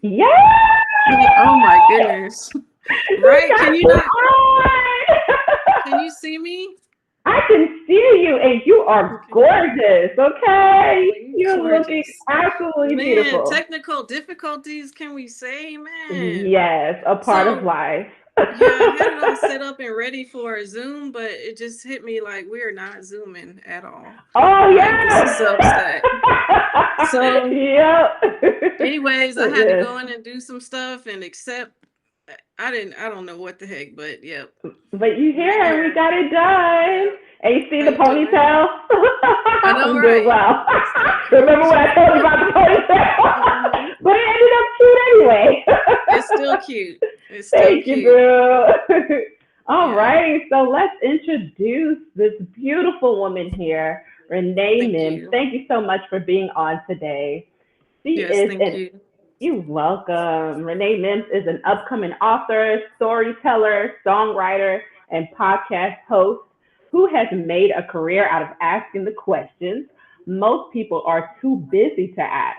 Yes! Oh my goodness. You Right? got Can you you not? on! Can you see me? I can see you and you are Okay. gorgeous, okay? Oh, you You're looking gorgeous. absolutely Man, beautiful. technical difficulties, can we say, man? Yes, a part of So, life. yeah, I had it all set up and ready for a Zoom, but it just hit me like we are not Zooming at all. Oh, Like, this is yes! Substack. So, Yep. anyways, I had to Yes. go in and do some stuff and accept. I don't know what the heck, but yep, But you we're here, we here. got it done. Yeah. And you see How the you doing? ponytail? I know, I'm doing right? well. So Remember cute. when I told you about the ponytail? Hmm. But it ended up cute anyway. It's still cute. It's still Thank you, cute. boo. All Yeah. right, so let's introduce this beautiful woman here, Renee Thank Mims. you. Thank you so much for being on today. She Yes, is thank an you. You're welcome. Renee Mims is an upcoming author, storyteller, songwriter, and podcast host who has made a career out of asking the questions most people are too busy to ask.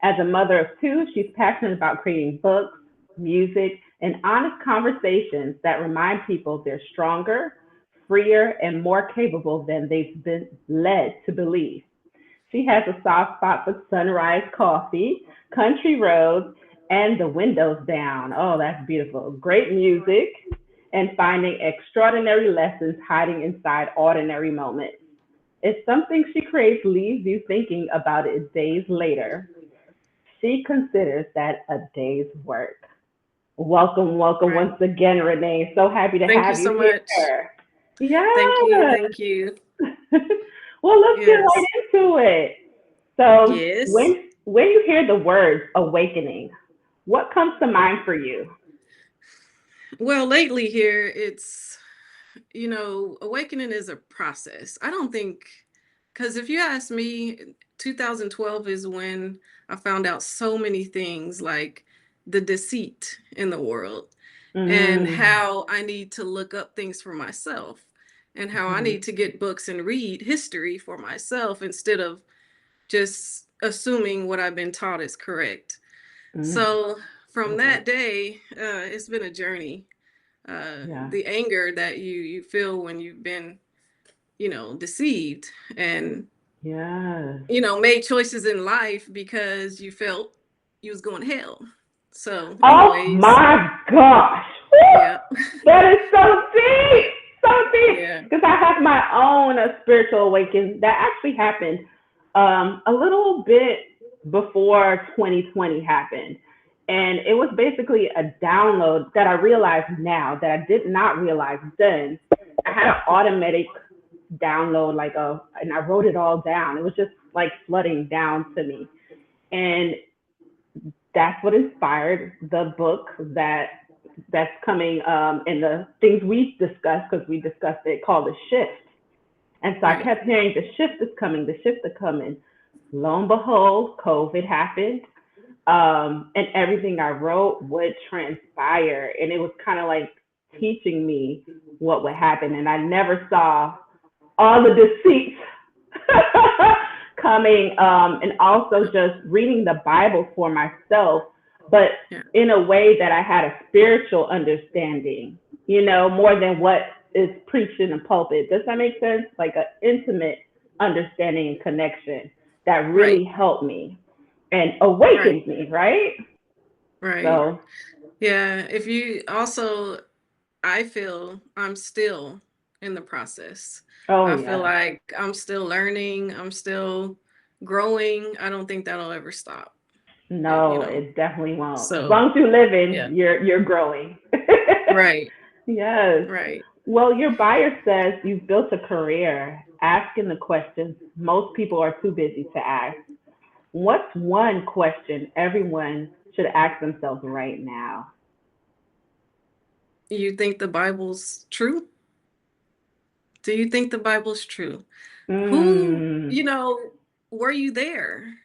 As a mother of two, she's passionate about creating books, music, and honest conversations that remind people they're stronger, freer, and more capable than they've been led to believe. She has a soft spot for sunrise coffee, country roads, and the windows down. Oh, that's beautiful. Great music and finding extraordinary lessons hiding inside ordinary moments. If something she creates leaves you thinking about it days later, she considers that a day's work. Welcome, welcome Right. once again, Renee. So happy to Thank you have you so much. here. Thank you. Yes. Thank you. Well, let's get right Yes. into it. So, Yes. when you hear the words awakening, what comes to mind for you? Well, lately here, awakening is a process. I don't think, because if you ask me, 2012 is when I found out so many things like the deceit in the world and Mm, how I need to look up things for myself and how I mhm, need to get books and read history for myself instead of just assuming what I've been taught is correct. mm, So from love it. that day, it's been a journey. Yeah. The anger that you feel when you've been, deceived and Yes. made choices in life because you felt you was going to hell. So, Oh anyways, my gosh. yeah, Woo! That is so deep. So deep. yeah, Because I have my own spiritual awakening that actually happened a little bit before 2020 happened. And it was basically a download that I realized now that I did not realize then. I had an automatic download, and I wrote it all down. It was just like flooding down to me. And that's what inspired the book that's coming in the things we discussed because we discussed it called the shift. And so I right, kept hearing the shift is coming, the shift is coming. Lo and behold, COVID happened. And everything I wrote would transpire. And it was kind of like teaching me what would happen. And I never saw all the deceits coming, and also just reading the Bible for myself, but yeah, in a way that I had a spiritual understanding, more than what is preached in the pulpit. Does that make sense? Like an intimate understanding and connection that right, really helped me and right, awakened me, right? right. So, Yeah. If you also, I feel I'm still in the process. oh I feel yeah. like I'm still learning. I'm still growing. I don't think that'll ever stop. It, you No, know. it definitely won't. As So long as you're living, yeah. you're growing. Right. Yes. Right. Well, your buyer says you've built a career asking the questions most people are too busy to ask. What's one question everyone should ask themselves right now? You think the Bible's true? Do you think the Bible's true? Who, Mm. were you there?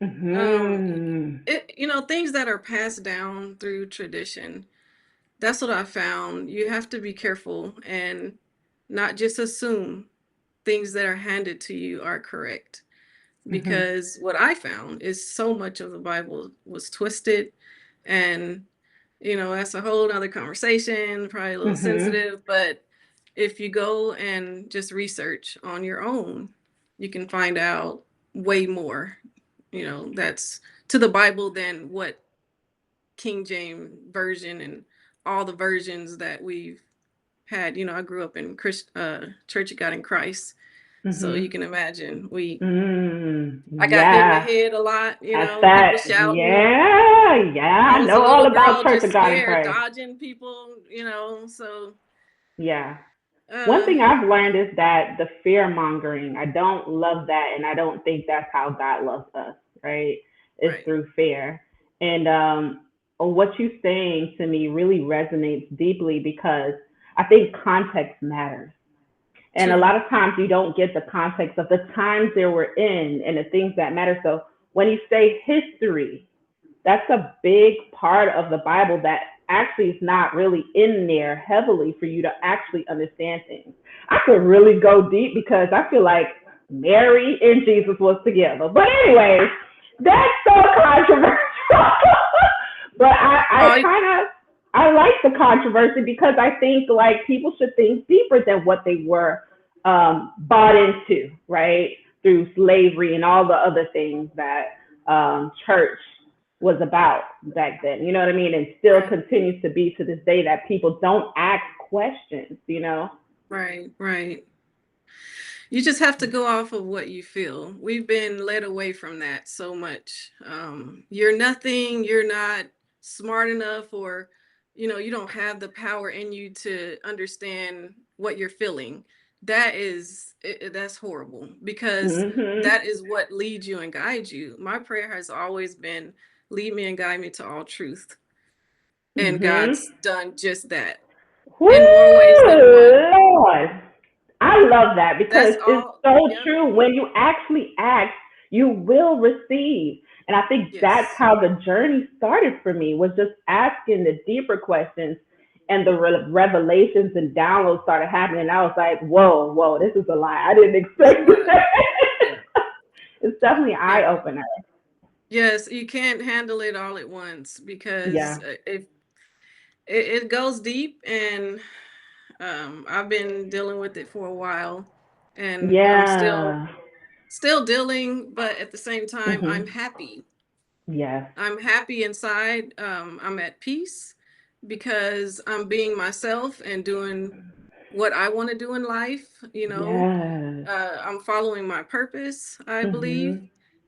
Um, Hmm. things that are passed down through tradition. That's what I found. You have to be careful and not just assume things that are handed to you are correct. Mm-hmm. because what I found is so much of the Bible was twisted. And, that's a whole other conversation, probably a little Mm-hmm. sensitive, but if you go and just research on your own, you can find out way more, that's to the Bible than what King James version and all the versions that we've had. I grew up in Church of God in Christ, so you Mm-hmm. can imagine I got hit in the Yeah. head a lot. That's People that. shouting. Yeah. Yeah. I I was a know all little about girl, Church just of God in scared, Christ. dodging people. So Yeah. One uh, thing I've learned is that the fear mongering, I don't love that. And I don't think that's how God loves us, right? It's right, through fear. And what you're saying to me really resonates deeply because I think context matters. And a too. lot of times you don't get the context of the times they were in and the things that matter. So when you say history, that's a big part of the Bible that actually is not really in there heavily for you to actually understand things. I could really go deep because I feel like Mary and Jesus was together. But anyways, that's so controversial. But I Oh, kind of I like the controversy because I think like people should think deeper than what they were bought into, right? Through slavery and all the other things that church was about back then. You know what I mean? And still right, continues to be to this day that people don't ask questions, you know? right, right. You just have to go off of what you feel. We've been led away from that so much. You're nothing, you're not smart enough, or, you don't have the power in you to understand what you're feeling. That's horrible because Mhm. that is what leads you and guides you. My prayer has always been lead me and guide me to all truth. And Mhm. God's done just that Woo, in more ways than one. Lord. I love that because That's it's all. so Yep. true. When you actually ask, you will receive. And I think that's Yes. how the journey started for me was just asking the deeper questions and the revelations and downloads started happening. And I was like, whoa, whoa, this is a lie. I didn't It's a expect lot. this. Yeah. It's definitely an eye Yeah. opener. Yes, you can't handle it all at once because Yeah. if it goes deep, and I've been dealing with it for a while, and I'm still Yeah. still dealing, but at the same time I'm Hmm. happy. Yes. I'm happy inside. I'm at peace because I'm being myself and doing what I want to do in life. Yes. I'm following my purpose, I believe, Hmm.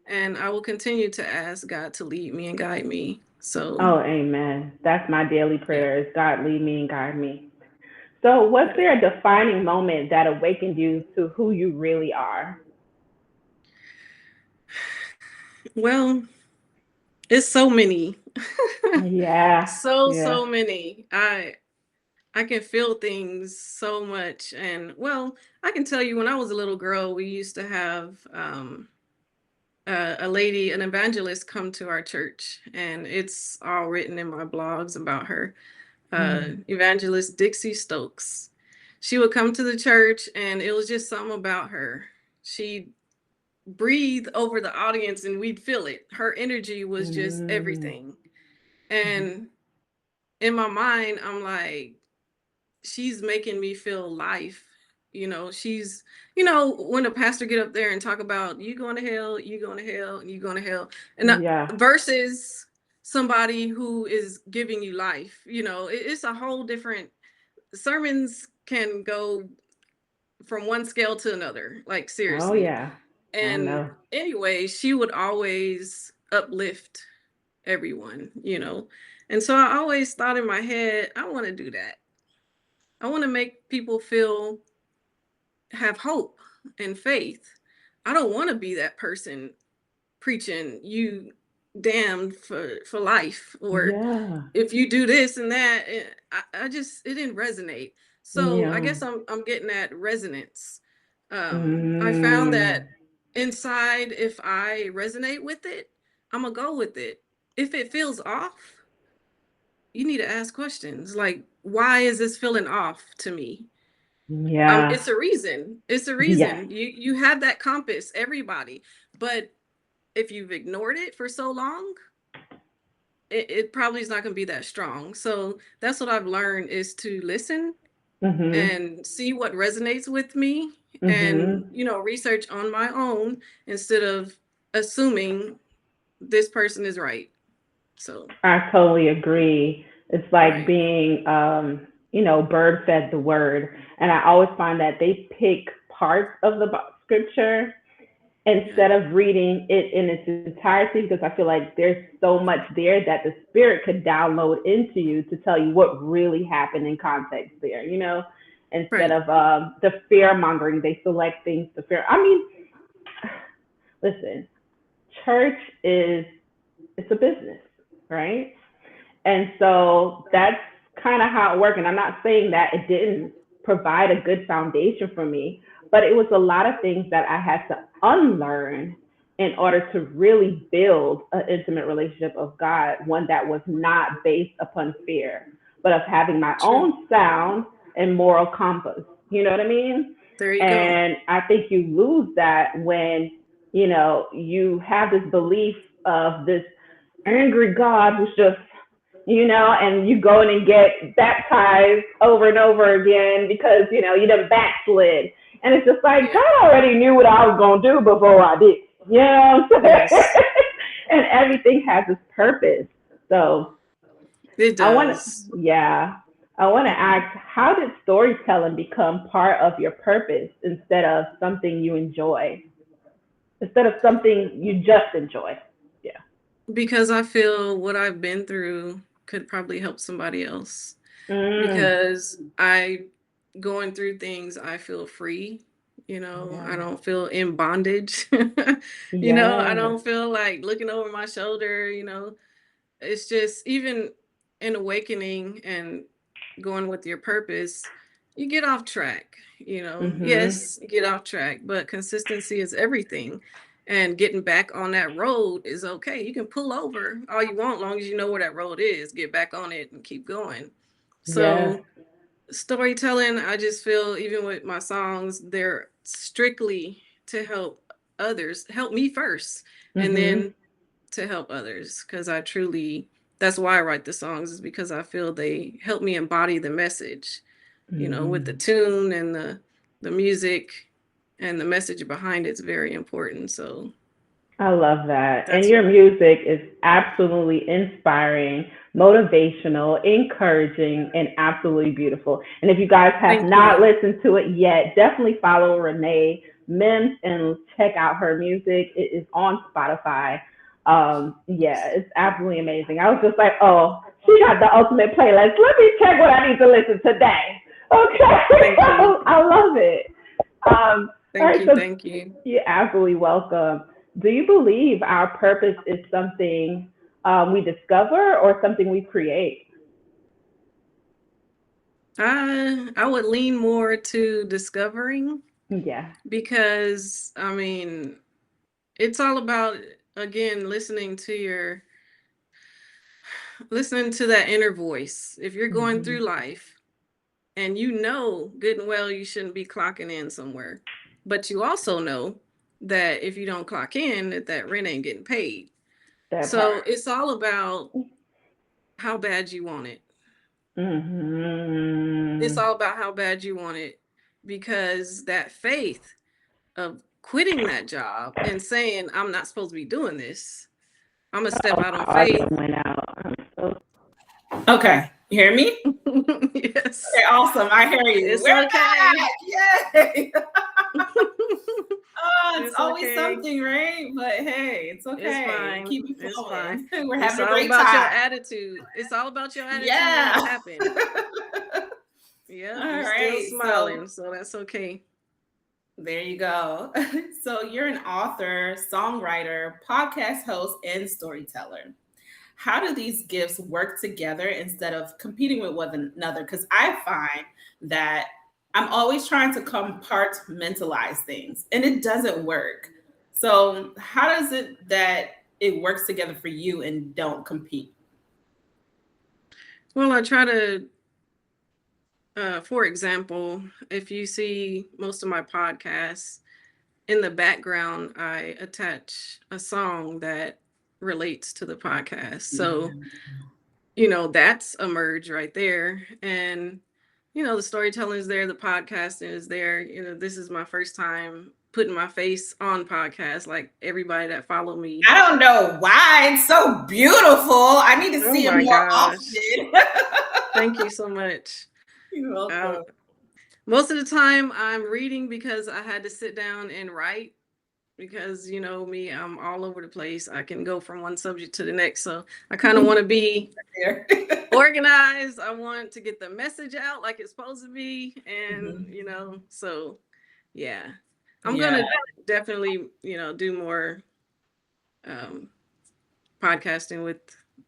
and I will continue to ask God to lead me and guide me. So, Oh, amen. That's my daily yeah, prayer is God lead me and guide me. So, was yeah. there a defining moment that awakened you to who you really are? Well, it's so many. Yeah, So yeah. many. I can feel things so much. And well, I can tell you when I was a little girl, we used to have a lady, an evangelist, come to our church, and it's all written in my blogs about her. Mm. Evangelist Dixie Stokes. She would come to the church, and it was just something about her. She'd breathe over the audience, and we'd feel it. Her energy was just Mm. everything. Mhm. And in my mind, I'm like, she's making me feel life. She's, when a pastor get up there and talk about you going to hell, you going to hell, and you going to hell, and Yeah. versus somebody who is giving you life. It's a whole different. Sermons can go from one scale to another, like Oh, seriously. yeah. I And know. anyway, she would always uplift everyone. And so I always thought in my head, I want to do that. I want to make people have hope and faith. I don't want to be that person preaching you damned for life, or Yeah. if you do this and that. I just, it didn't resonate. So I Yeah. guess I'm getting that resonance. I found Mm. that inside, if I resonate with it, I'm gonna go with it. If it feels off, you need to ask questions like, why is this feeling off to me? Yeah. It's a reason. It's a Yes. reason. You have that compass, everybody. But if you've ignored it for so long, it probably is not going to be that strong. So that's what I've learned, is to listen Mhm. and see what resonates with me, and, Mhm. research on my own instead of assuming this person is right. So, I totally agree. It's like right. being, bird fed the word. And I always find that they pick parts of the scripture Yeah. instead of reading it in its entirety, because I feel like there's so much there that the spirit could download into you to tell you what really happened in context there, instead Right. of the fear mongering. They select things to fear. I mean, listen, church is, it's a business, right? And so that's kind of how it worked. And I'm not saying that it didn't provide a good foundation for me, but it was a lot of things that I had to unlearn in order to really build an intimate relationship of God, one that was not based upon fear, but of having my True. own sound and moral compass. You know what I mean? There you go. And I think you lose that when, you have this belief of this angry God who's just, and you go in and get baptized over and over again because, you done backslid. And it's just like, Yeah. God already knew what I was going to do before I did. You know what I'm saying? Yes. And everything has its purpose. So It I want to, does. yeah, I want to ask, how did storytelling become part of your purpose instead of something you enjoy, instead of something you just enjoy? Yeah. Because I feel what I've been through could probably help somebody else. Mm, Because I going through things, I feel free. I yeah. don't feel in bondage. I Yes. don't feel like looking over my shoulder. It's just, even in awakening and going with your purpose, you get off track. Mhm. Yes, you get off track, but consistency is everything. And getting back on that road is okay. You can pull over all you want, long as you know where that road is. Get back on it and keep going. Yes. So, storytelling, I just feel, even with my songs, they're strictly to help me first, and Mhm. then to help others. Because that's why I write the songs, is because I feel they help me embody the message, with the Mhm. tune and the music, and the message behind it's very important. So I love that. And that's your why. music is absolutely inspiring, motivational, encouraging, and absolutely beautiful. And if you guys have Thank not you. listened to it yet, definitely follow Renee Mims and check out her music. It is on Spotify. Yeah, it's absolutely amazing. I was just like, oh, she got the ultimate playlist. Let me check what I need to listen today. Okay. Thank you. I love it. All Thank right, you. so Thank you. you're absolutely welcome. Do you believe our purpose is something we discover or something we create? I would lean more to discovering, Yeah. because I mean, it's all about, again, listening to that inner voice. If you're going Mm-hmm. through life and good and well you shouldn't be clocking in somewhere, but you also know that if you don't clock in, that rent ain't getting paid. That So part. it's all about how bad you want it. It's Mm-hmm. all about how bad you want it, because that faith of quitting that job and saying, I'm not supposed to be doing this, I'm gonna step Oh, out on my audio faith. went out. I'm so Okay, you hear me? Yes, Okay, awesome. I hear you. it's We're okay. back. Yay! Oh, it's It's always okay. something, right? But hey, it's It's okay. We fine. keep it It's fine. flowing. We're It's having a all great about your time. attitude. It's all about your attitude when it Yeah. happened. Yep, All you still right. So smiling, so that's okay. there you go. So you're an author, songwriter, podcast host, and storyteller. How do these gifts work together instead of competing with one another? Because I find that I'm always trying to compartmentalize things and it doesn't work. So, how does it that it works together for you and don't compete? Well, I try to For example, if you see most of my podcasts, in the background, I attach a song that relates to the podcast. So, that's a merge right there. And, the storytelling is there, the podcasting is there. This is my first time putting my face on podcasts, like everybody that follow me. I don't know why it's so beautiful. I need to see it more often. Thank you so much. You're welcome. Most of the time I'm reading because I had to sit down and write, because me, I'm all over the place. I can go from one subject to the next. So I kind of want to be organized. I want to get the message out like it's supposed to be. And, so yeah, I'm going to definitely, do more podcasting with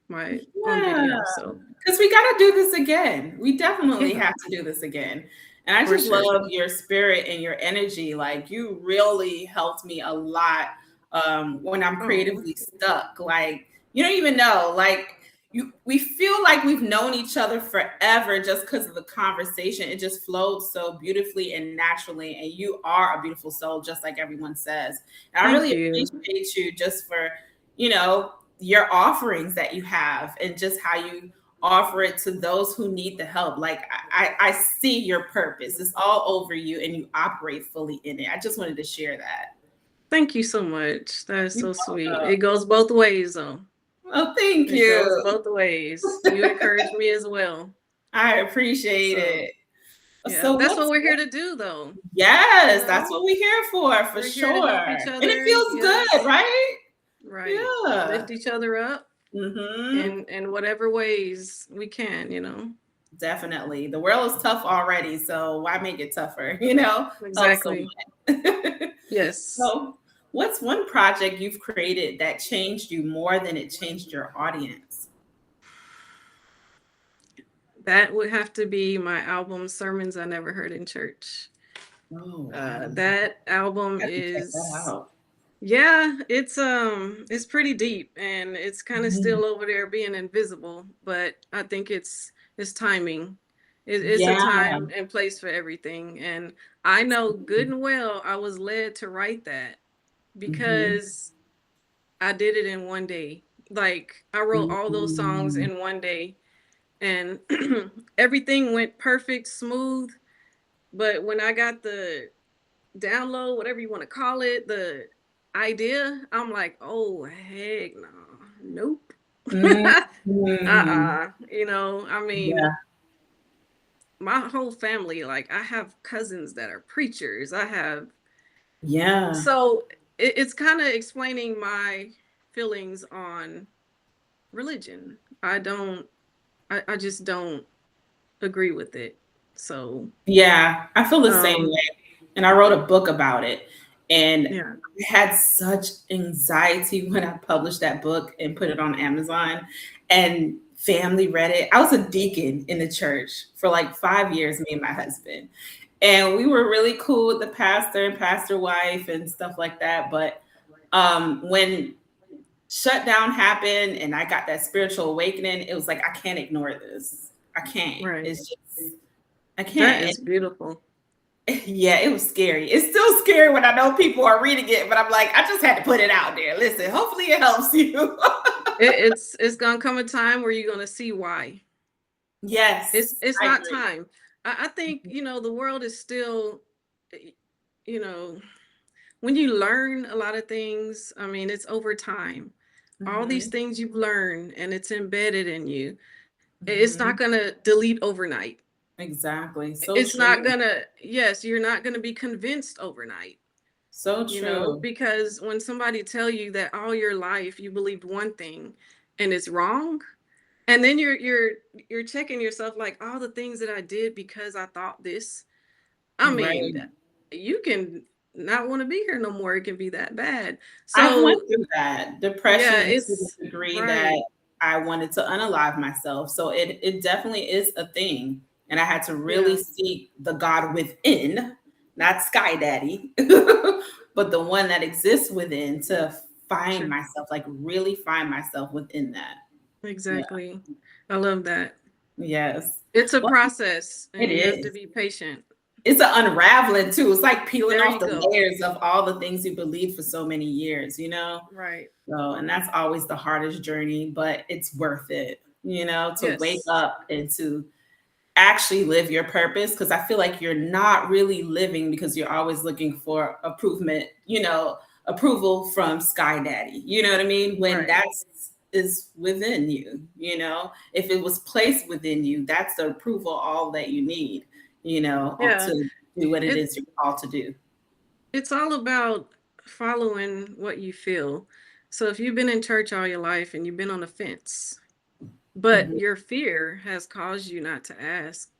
my own video. So, because we got to do this again. We definitely have to do this again. And I just love your spirit and your energy. Like, you really helped me a lot when I'm creatively stuck. Like, you don't even know, like, we feel like we've known each other forever just because of the conversation. It just flowed so beautifully and naturally. And you are a beautiful soul, just like everyone says. And I really appreciate you just for, your offerings that you have and just how you offer it to those who need the help. Like, I see your purpose. It's all over you and you operate fully in it. I just wanted to share that. Thank you so much. That is so sweet. It goes both ways, though. Oh, thank you. It goes both ways. You encourage me as well. I appreciate it. Yeah, so that's what we're here to do, though. Yes, that's what we're here for sure. And it feels good, right? Right. Yeah. Lift each other up. In whatever ways we can, Definitely. The world is tough already, so why make it tougher, Exactly. Yes. So what's one project you've created that changed you more than it changed your audience? That would have to be my album, Sermons I Never Heard in Church. Oh, that album is yeah, it's pretty deep, and it's kind of still over there being invisible, but I think it's timing. It's a time and place for everything. And I know good and well I was led to write that because I did it in one day. Like, I wrote all those songs in one day, and everything went perfect, smooth. But when I got the download, whatever you want to call it, the idea, I'm like, oh, heck no, nope. I mean, my whole family, like, I have cousins that are preachers. I have, so it's kind of explaining my feelings on religion. I just don't agree with it. So yeah, I feel the same way. And I wrote a book about it. And I had such anxiety when I published that book and put it on Amazon, and family read it. I was a deacon in the church for like 5 years, me and my husband. And we were really cool with the pastor and pastor wife and stuff like that. But when shutdown happened and I got that spiritual awakening, it was like, I can't ignore this. I can't. Right. It's just, I can't. That is beautiful. Yeah, it was scary. It's still scary when I know people are reading it, but I'm like, I just had to put it out there. Listen, hopefully it helps you. it's gonna come a time where you're gonna see why. Yes, it's not time. I think the world is still, when you learn a lot of things, I mean, it's over time. All these things you've learned and it's embedded in you. It's not gonna delete overnight. Exactly. So it's not gonna, you're not gonna be convinced overnight. So true. Because when somebody tell you that all your life you believed one thing and it's wrong, and then you're checking yourself, like, all the things that I did because I thought this. I mean, you can not want to be here no more. It can be that bad. So I went through that depression to the degree that I wanted to unalive myself. So it definitely is a thing. And I had to really seek the God within, not Sky Daddy, but the one that exists within, to find myself, like really find myself within that. Exactly. I love that. Yes. It's a Well, process, it and you have to is. be patient. It's an unraveling too. It's like peeling There off you the go. layers of all the things you believed for so many years, you know? Right. So, and that's always the hardest journey, but it's worth it, you know, to wake Yes. up and to actually live your purpose. Cause I feel like you're not really living because you're always looking for approval from Sky Daddy. You know what I mean? When Right. that's is within you, you know, if it was placed within you, that's the approval all that you need, Yeah. to do what it It is you're called to do. it's all about following what you feel. So if you've been in church all your life and you've been on the fence, but Mhm, your fear has caused you not to ask,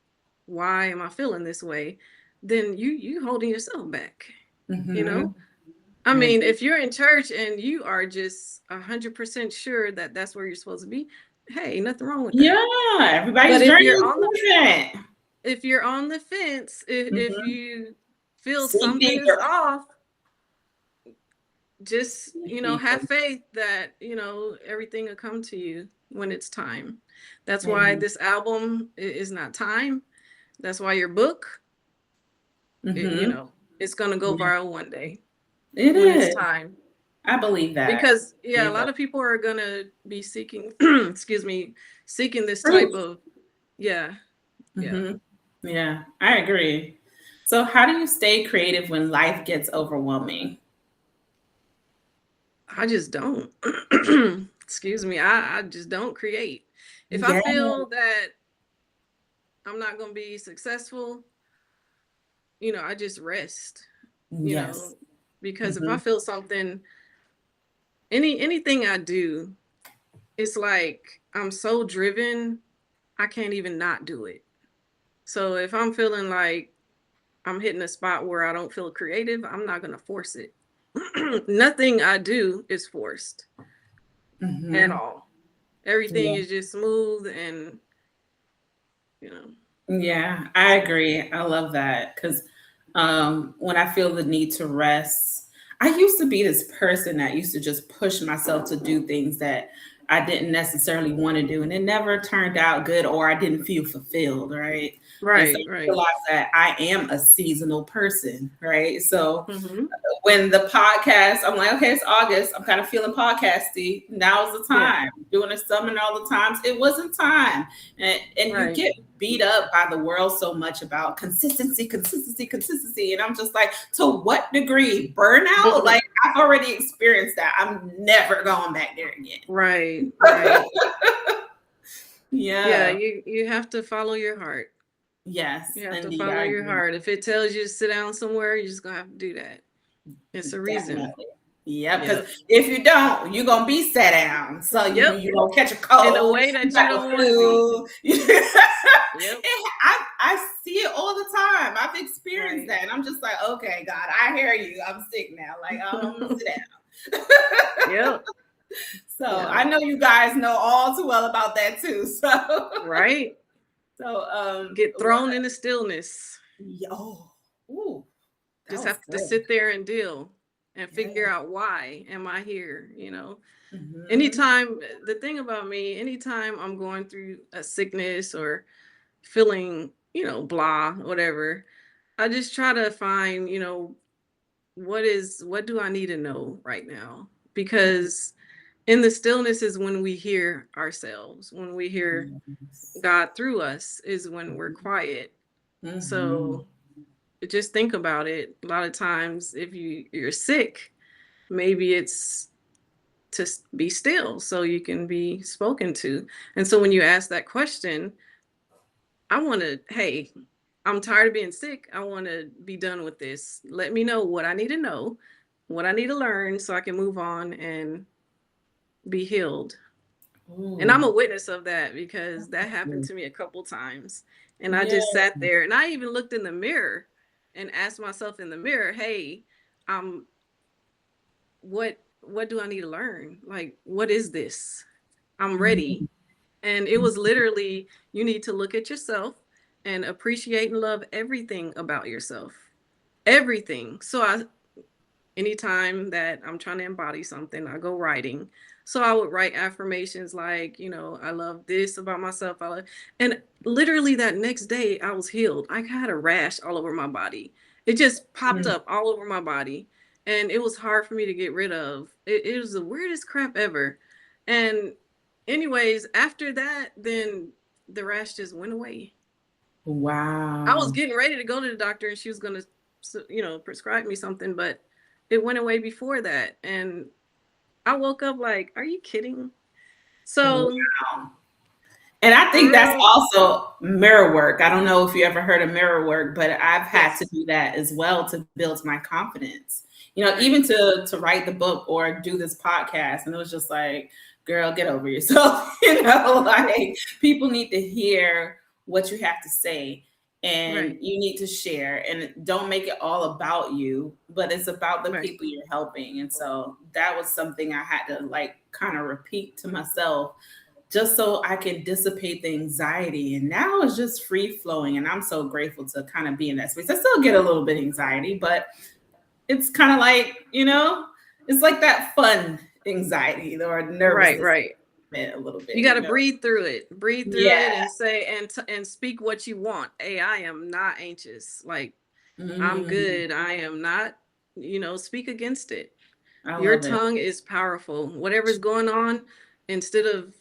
why am I feeling this way? Then you holding yourself back, you know? mhm. I I mean, agree. if you're in church and you are just 100% sure that that's where you're supposed to be, hey, nothing wrong with that. Yeah, But everybody's journey is different. if you're on the fence, if Mhm. you feel Seek something's deeper. off, just, Seek have deeper. faith that, everything will come to you when it's time. That's why Amen. this album is not time. That's why your book, it, you Mhm. know, it's going to go Yeah, viral one day it when it's is. time. I believe that. Because yeah, a Believe lot that. of people are going to be seeking excuse me, seeking this type Proof. of yeah, yeah. Mhm. Yeah, I agree. So, how do you stay creative when life gets overwhelming? I just don't. Excuse me. I just don't create. If I Yeah. feel that I'm not going to be successful, I just rest, you Yes. know, because if I Mhm. feel something, anything I do, it's like I'm so driven, I can't even not do it. So if I'm feeling like I'm hitting a spot where I don't feel creative, I'm not going to force it. Nothing I do is forced at Mhm. all. Everything Yeah. is just smooth and, you know. Yeah, I agree. I love that because when I feel the need to rest, I used to be this person that used to just push myself to do things that I didn't necessarily want to do, and it never turned out good, or I didn't feel fulfilled, right? And so Right, I right. realized that I am a seasonal person, right? So Mhm. when the podcast, I'm like, okay, it's August. I'm kind of feeling podcasty. Now's the Yeah, time. Doing a summon all the times. It wasn't time. And you right. get beat up by the world so much about consistency, consistency, consistency. And I'm just like, to what degree? Burnout? Like I've already experienced that. I'm never going back there again. Right, right. Yeah, Yeah. you have to follow your heart. Yes, You have to indeed. follow I your agree. heart. If it tells you to sit down somewhere, you're just gonna have to do that. It's a reason. Definitely. Yeah, Yep. because if you don't, you're gonna be sat down. So Yep. you don't catch a In a cold, way you that you got the don't want to be. flu. Yep. I see it all the time. I've experienced Right. that. And I'm just like, okay, God, I hear you. I'm sick now. Like, I'm gonna sit down. Yep. So I Yep. know you guys know all too well about that too. So Right. so Get what thrown into stillness. oh ooh, that Just was have to good. sit there and deal and figure Yeah. out why am I here. Hmm. Anytime the thing about me, anytime I'm going through a sickness or feeling, blah, whatever, I just try to find, what do I need to know right now? Because in the stillness is when we hear ourselves, when we hear Yes. God through us is when we're quiet. Hmm. So just think about it. A lot of times if you're sick, maybe it's to be still so you can be spoken to. And so when you ask that question, I want to, hey, I'm tired of being sick. I want to be done with this. Let me know what I need to know, what I need to learn so I can move on and be healed. And I'm Ooh. a witness of that because that happened to me a couple times. And I Yeah. just sat there and I even looked in the mirror and asked myself in the mirror, hey, um, what do I need to learn? Like, what is this? I'm ready. And it was literally, you need to look at yourself and appreciate and love everything about yourself. Everything. So anytime that I'm trying to embody something, I go writing. So I would write affirmations like, I love this about myself. And literally that next day I was healed. I had a rash all over my body. It just popped up all over my body. And it was hard for me to get rid of. It was the weirdest crap ever. And anyways, after that, then the rash just went away. Wow. I was getting ready to go to the doctor and she was going to, prescribe me something, but it went away before that. And I woke up like, are you kidding? So, wow. And I think that's also mirror work. I don't know if you ever heard of mirror work, but I've had to do that as well to build my confidence. Even to write the book or do this podcast. And it was just like, girl, get over yourself. Like people need to hear what you have to say. And you need to share, and don't make it all about you, but it's about the people you're helping. And so that was something I had to like kind of repeat to myself just so I can dissipate the anxiety. And now it's just free flowing. And I'm so grateful to kind of be in that space. I still get a little bit of anxiety, but it's kind of like, it's like that fun anxiety or nervousness. Right. A little bit. You got to breathe through it it and say, and speak what you want. Hey, I am not anxious. Like I'm good. I am not, speak against it. Your tongue is powerful. Whatever's going on, instead of,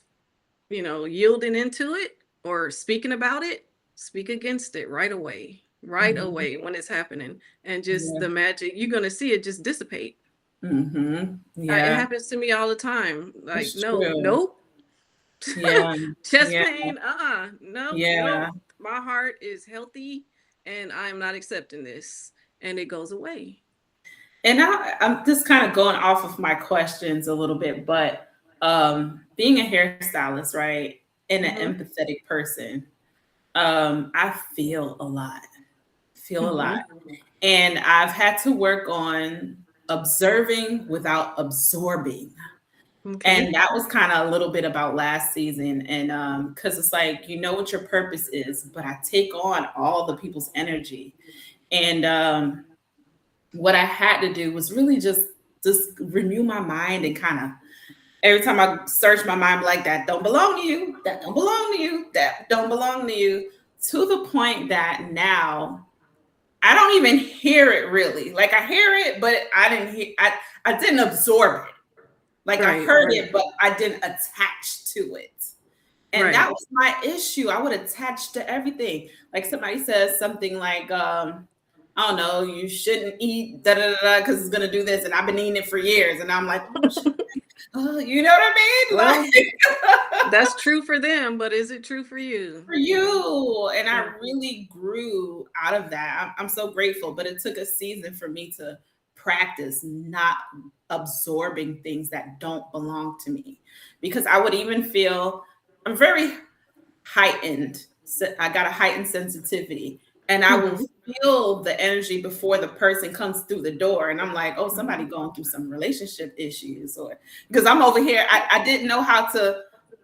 yielding into it or speaking about it, speak against it right away when it's happening. And just the magic, you're going to see it just dissipate. Yeah. It happens to me all the time. Like, nope. Yeah. Chest pain. No. My heart is healthy and I'm not accepting this. And it goes away. And I'm just kind of going off of my questions a little bit, but being a hairstylist, right, and an empathetic person, I feel a lot. And I've had to work on observing without absorbing. And that was kind of a little bit about last season. And because it's like, what your purpose is, but I take on all the people's energy. And what I had to do was really just renew my mind, and kind of every time I search my mind, like, that don't belong to you, that don't belong to you, that don't belong to you, to the point that now I don't even hear it really. Like I hear it, but I didn't absorb it. Like I heard it, but I didn't attach to it. And that was my issue. I would attach to everything. Like somebody says something like, I don't know, you shouldn't eat because it's going to do this. And I've been eating it for years. And I'm like, oh, you know what I mean? Well, like, that's true for them, but is it true for you? For you. And I really grew out of that. I'm so grateful, but it took a season for me to practice not absorbing things that don't belong to me, because I would even feel I'm very heightened. I got a heightened sensitivity, and I will feel the energy before the person comes through the door. And I'm like, oh, somebody going through some relationship issues, or because I'm over here. I didn't know how to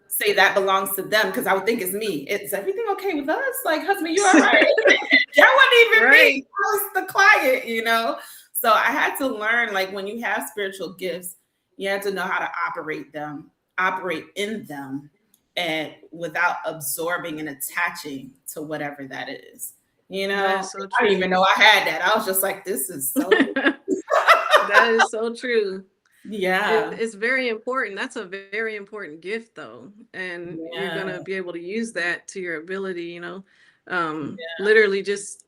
say that belongs to them, because I would think it's me. Is everything okay with us? Like, husband, you all right? That wasn't even me. I was the client, So I had to learn, like, when you have spiritual gifts, you have to know how to operate in them, and without absorbing and attaching to whatever that is. So I didn't even know I had that. I was just like, this is so that is so true. Yeah. It's very important. That's a very important gift, though. And you're going to be able to use that to your ability, literally just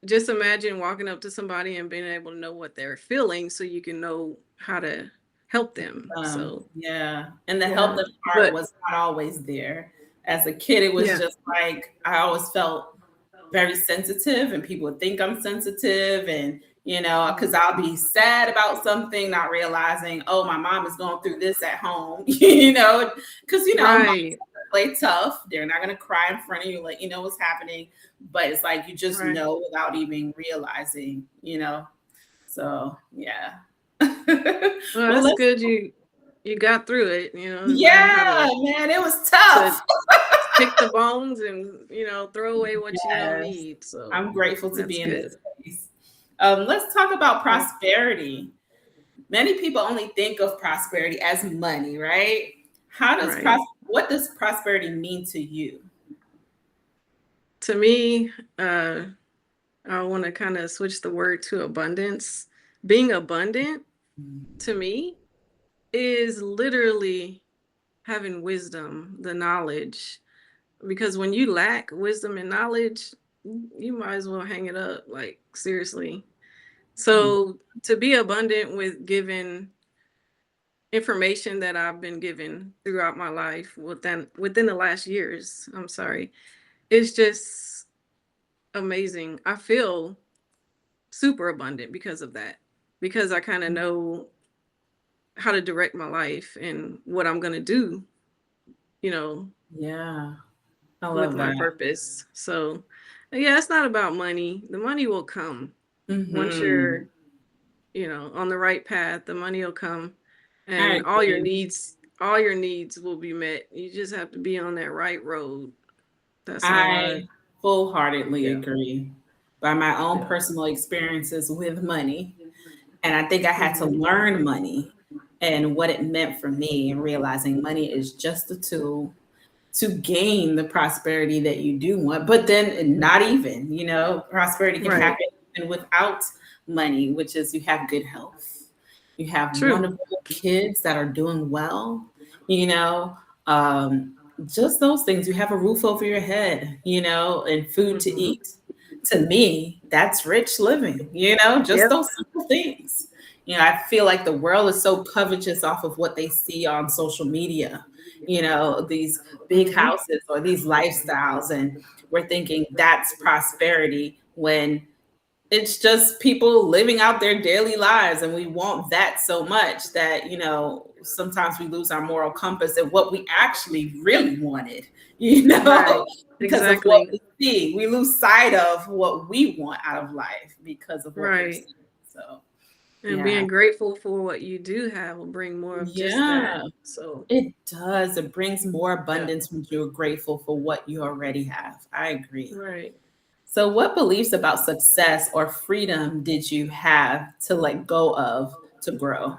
imagine walking up to somebody and being able to know what they're feeling so you can know how to help them. And the help them part was not always there. As a kid, it was just like, I always felt very sensitive, and people would think I'm sensitive, and because I'll be sad about something, not realizing, oh, my mom is going through this at home, because moms play tough. They're not going to cry in front of you, like, what's happening. But it's like, you just know without even realizing, So, yeah. Well, that's good. You got through it, Yeah, man, it was tough. Pick the bones and, throw away what you don't need. So I'm grateful to be in this space. Let's talk about prosperity. Many people only think of prosperity as money, right? Right. What does prosperity mean to you? To me, I want to kind of switch the word to abundance. Being abundant to me is literally having wisdom, the knowledge. Because when you lack wisdom and knowledge, you might as well hang it up. Like, seriously. So, to be abundant with giving information that I've been given throughout my life within the last years, I'm sorry, it's just amazing. I feel super abundant because of that, because I kind of know how to direct my life and what I'm going to do, you know, Yeah, I with love my that. purpose. So, yeah, it's not about money. The money will come once Mm-hmm. you're, on the right path. The money will come, I and agree. all your needs will be met. You just have to be on that right road. That's how I full-heartedly yeah, agree by my own yeah. personal experiences with money. And I think I had to Hmm. learn money and what it meant for me, and realizing money is just a tool to gain the prosperity that you do want. But then, not even, prosperity can Right. happen even without money, which is you have good health, you have True. wonderful kids that are doing well, you know, um, just those things. You have a roof over your head, and food to Hmm. eat. To me, that's rich living, just Yep. those simple things. I feel like the world is so covetous off of what they see on social media, these big Hmm. houses or these lifestyles. And we're thinking that's prosperity when it's just people living out their daily lives. And we want that so much that, sometimes we lose our moral compass and what we actually really wanted, Right. because of what Exactly. we see. We lose sight of what we want out of life because of what we're Right. seeing. So, And yeah. being grateful for what you do have will bring more of just Yeah, that. So, it does. It brings more yeah. abundance when you're grateful for what you already have. I agree. Right. So, what beliefs about success or freedom did you have to let go of to grow?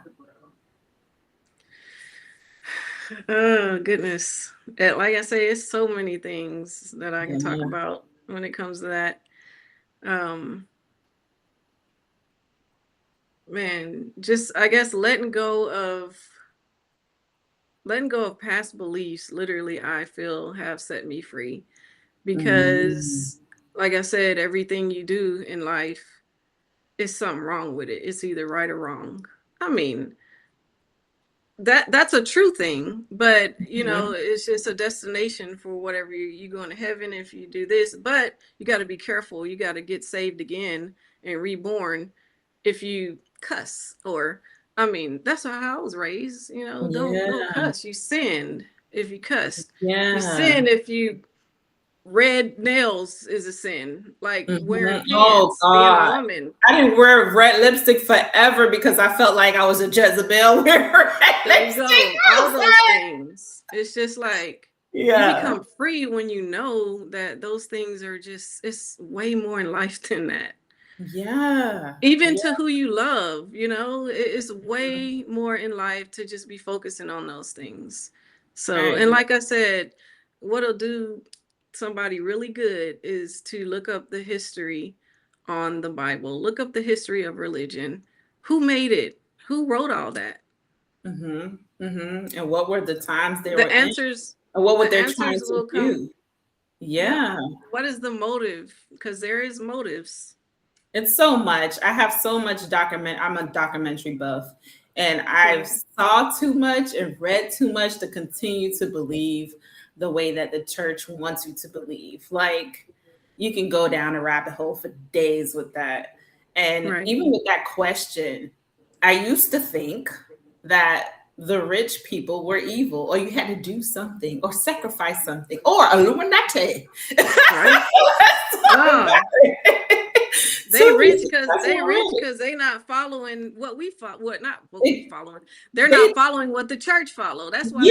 Oh, goodness. Like I say, it's so many things that I can talk Yeah. about when it comes to that. Um, Man, just I guess letting go of past beliefs, literally, I feel have set me free. Mm, Because, like I said, everything you do in life is something wrong with it. It's either right or wrong. I mean, that's a true thing, but mhm. it's just a destination for whatever you going to heaven if you do this. But you got to be careful. You got to get saved again and reborn if you cuss. Or, I mean, that's how I was raised. Don't Yeah. cuss. You sinned if you cussed. You Yeah. sin if you red nails is a sin. Like wearing Mhm. Oh pants, being a God. woman. I didn't wear red lipstick forever because I felt like I was a Jezebel wearing red There you lipstick go. All those outside. things. It's just like you Yeah. become free when you know that those things are it's way more in life than that. Yeah. Even Yeah. to who you love, it's way more in life to just be focusing on those things. I So, and agree. like I said, what'll do somebody really good is to look up the history on the Bible, look up the history of religion. Who made it? Who wrote all that? And what were the times they were The in? answers And what were the they trying answers to will come. do? Yep. Yeah. What is the motive? Because there is motives. It's so much. I have so much document. I'm a documentary buff, and I've Okay. saw too much and read too much to continue to believe the way that the church wants you to believe. Like you can go down a rabbit hole for days with that. And Right. even with that question, I used to think that the rich people were evil, or you had to do something, or sacrifice something, or Illuminati. Right. Let's talk about No. it. They Two rich people, because that's they what rich rich. because they not following what we follow. What not what we They, following. They're they, not following what the church follow. That's why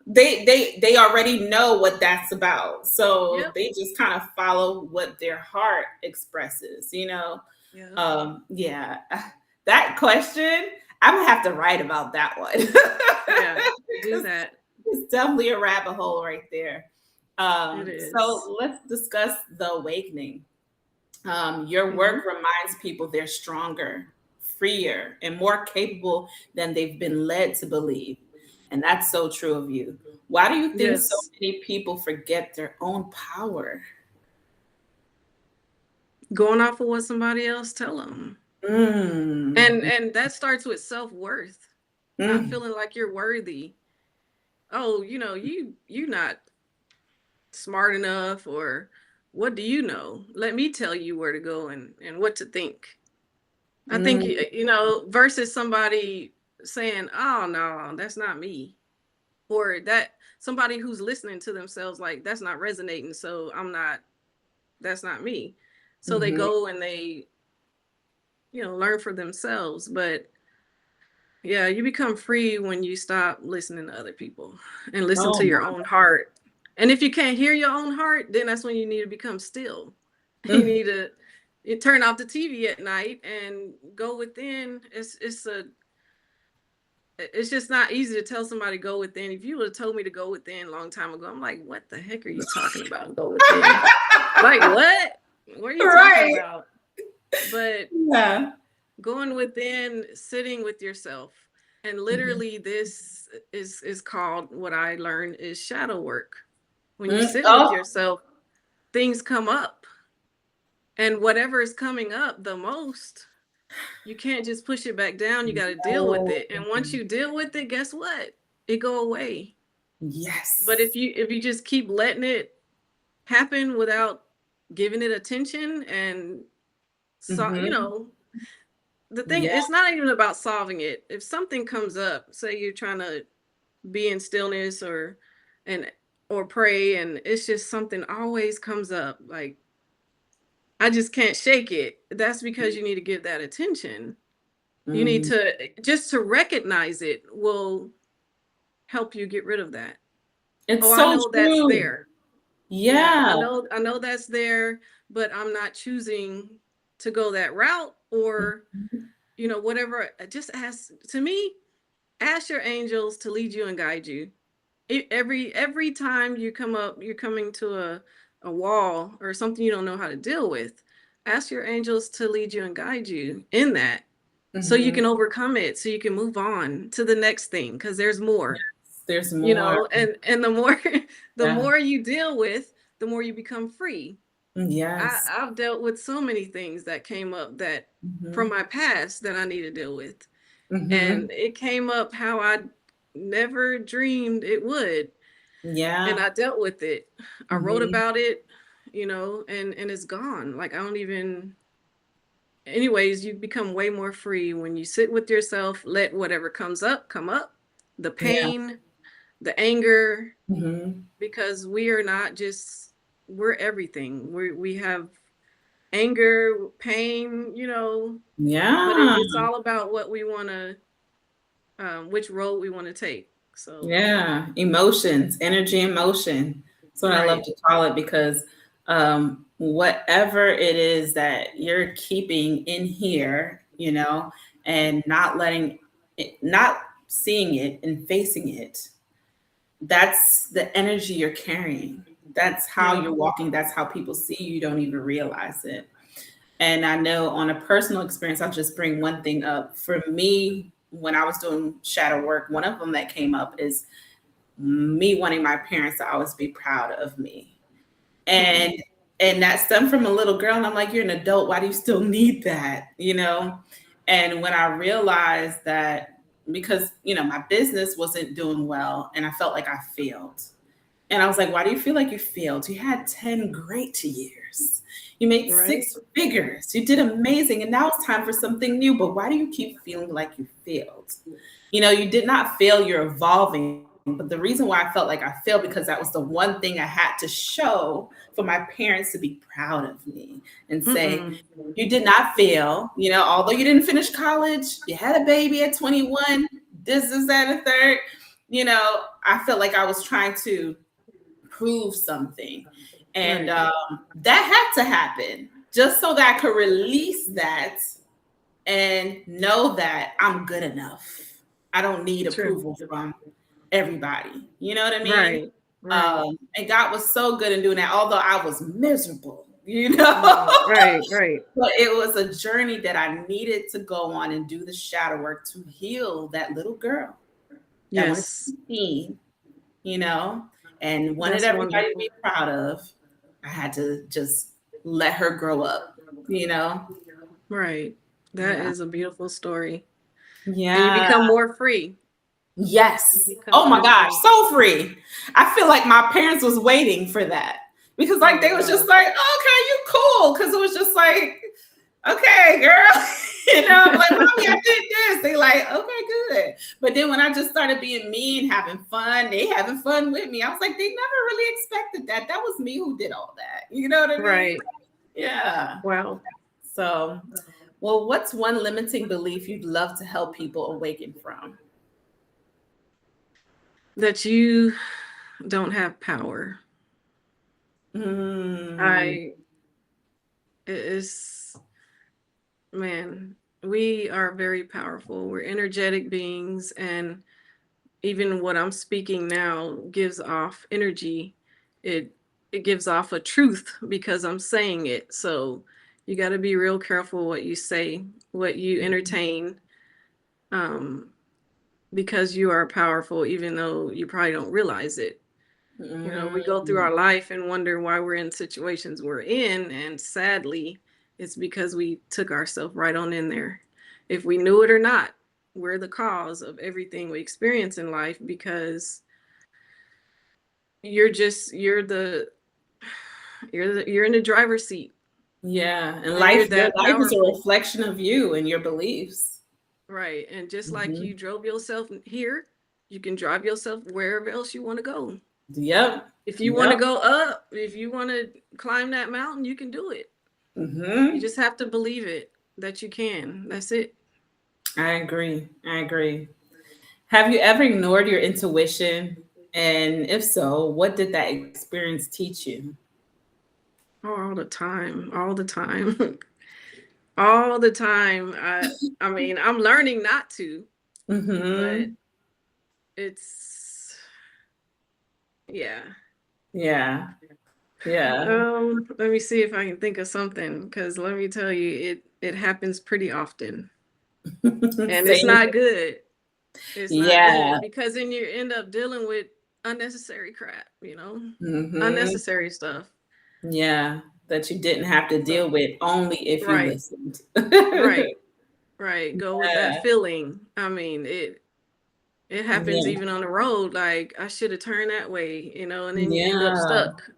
they yeah, rich. they already know what that's about, so Yep. they just kind of follow what their heart expresses. Yep. Yeah, that question. I'm gonna have to write about that one. Yeah, do that. It's definitely a rabbit hole right there. It is. So let's discuss the awakening. Your work reminds people they're stronger, freer, and more capable than they've been led to believe. And that's so true of you. Why do you think so Yes. many people forget their own power? Going off of what somebody else tell them. And that starts with self-worth. Not feeling like you're worthy. Oh, you not smart enough, or what do you know? Let me tell you where to go and what to think. I think versus somebody saying, "Oh no, that's not me," or that somebody who's listening to themselves like that's not resonating, so that's not me. So they go and they learn for themselves. But yeah, you become free when you stop listening to other people and listen Oh to your my. own heart. And if you can't hear your own heart, then that's when you need to become still. You need to turn off the TV at night and go within. It's just not easy to tell somebody go within. If you would have told me to go within a long time ago, I'm like, what the heck are you talking about? Go within. Like, what? What are you talking about? But Yeah. going within, sitting with yourself, and literally this is called, what I learned is shadow work. When you sit with yourself, things come up, and whatever is coming up the most, you can't just push it back down. You got to deal with it. And once you deal with it, guess what? It go away. Yes. But if you just keep letting it happen without giving it attention, and the thing, it's not even about solving it. If something comes up, say you're trying to be in stillness or pray, and it's just something always comes up, like I just can't shake it. That's because you need to give that attention. You need to just to recognize it will help you get rid of that. It's I so know that's true. there. Yeah. I know that's there, but I'm not choosing to go that route, or whatever. Just ask your angels to lead you and guide you. Every time you're coming to a wall or something you don't know how to deal with, ask your angels to lead you and guide you in that, so you can overcome it, so you can move on to the next thing, because there's more. There's more. And the more more you deal with, the more you become free. Yes. I've dealt with so many things that came up that from my past that I need to deal with. And it came up how I never dreamed it would. Yeah. And I dealt with it. I wrote about it, and it's gone. Like, I don't even, anyways, you become way more free when you sit with yourself, let whatever comes up come up, the pain, the anger, because we are not just, we're everything. We have anger, pain, but it's all about what we want to, which road we want to take. So emotions, energy, emotion. That's what I love to call it, because whatever it is that you're keeping in here, and not letting it, not seeing it and facing it, that's the energy you're carrying. That's how you're walking. That's how people see you. You don't even realize it. And I know on a personal experience, I'll just bring one thing up. For me, when I was doing shadow work, one of them that came up is me wanting my parents to always be proud of me. And that stemmed from a little girl. And I'm like, you're an adult. Why do you still need that? And when I realized that, because, my business wasn't doing well and I felt like I failed. And I was like, why do you feel like you failed? You had 10 great years. You made 6 figures. You did amazing. And now it's time for something new. But why do you keep feeling like you failed? You did not fail. You're evolving. But the reason why I felt like I failed, because that was the one thing I had to show for my parents to be proud of me and say, you did not fail. Although you didn't finish college, you had a baby at 21, this, that, and third. I felt like I was trying to prove something. And that had to happen just so that I could release that and know that I'm good enough. I don't need True. approval from everybody. You know what I mean? Right. Right. And God was so good in doing that, although I was miserable, you know. Right. Right. But it was a journey that I needed to go on and do the shadow work to heal that little girl that wanted Yes. to be seen, you know, and wanted That's everybody to wonderful. be proud of. I had to just let her grow up, you know. Right. That Yeah. is a beautiful story. And you Yeah. become more free. You Yes. become Oh my more gosh, free. so free. I feel like my parents was waiting for that because like they was just like, oh, okay, you cool. Cause it was just like, okay, girl. You know, I'm like, mommy, I did this. They like, okay, good. But then when I just started being me and having fun, they having fun with me. I was like, they never really expected that. That was me who did all that. You know what I mean? Right. Yeah. Wow. So, well, what's one limiting belief you'd love to help people awaken from? That you don't have power. Mm. Man, we are very powerful. We're energetic beings, and even what I'm speaking now gives off energy. It it gives off a truth because I'm saying it. So you got to be real careful what you say, what you entertain, um, because you are powerful, even though you probably don't realize it. You know, we go through Mm. our life and wonder why we're in situations we're in, and sadly, it's because we took ourselves right on in there. If we knew it or not, we're the cause of everything we experience in life because you're in the driver's seat. Yeah, and And you're your that life is a powerful. reflection of you and your beliefs. Right. And just like Mhm. you drove yourself here, you can drive yourself wherever else you want to go. Yep. If you want to Yep. go up, if you want to climb that mountain, you can do it. You Hmm. just have to believe it that you can. That's it. I agree. I agree. Have you ever ignored your intuition? And if so, what did that experience teach you? Oh, all the time. All the time. All the time. I mean, I'm learning not to, but Hmm. it's yeah. Yeah. Yeah. Let me see if I can think of something because let me tell you, it happens pretty often. And it's Same. not good. It's not Yeah. good because then you end up dealing with unnecessary crap, Hmm. unnecessary stuff. Yeah. That you didn't have to So, deal with only if you right, listened. right, right. Go with that Yeah. feeling. I mean, it happens Yeah. even on the road. Like I should have turned that way, and then you end up Yeah. stuck.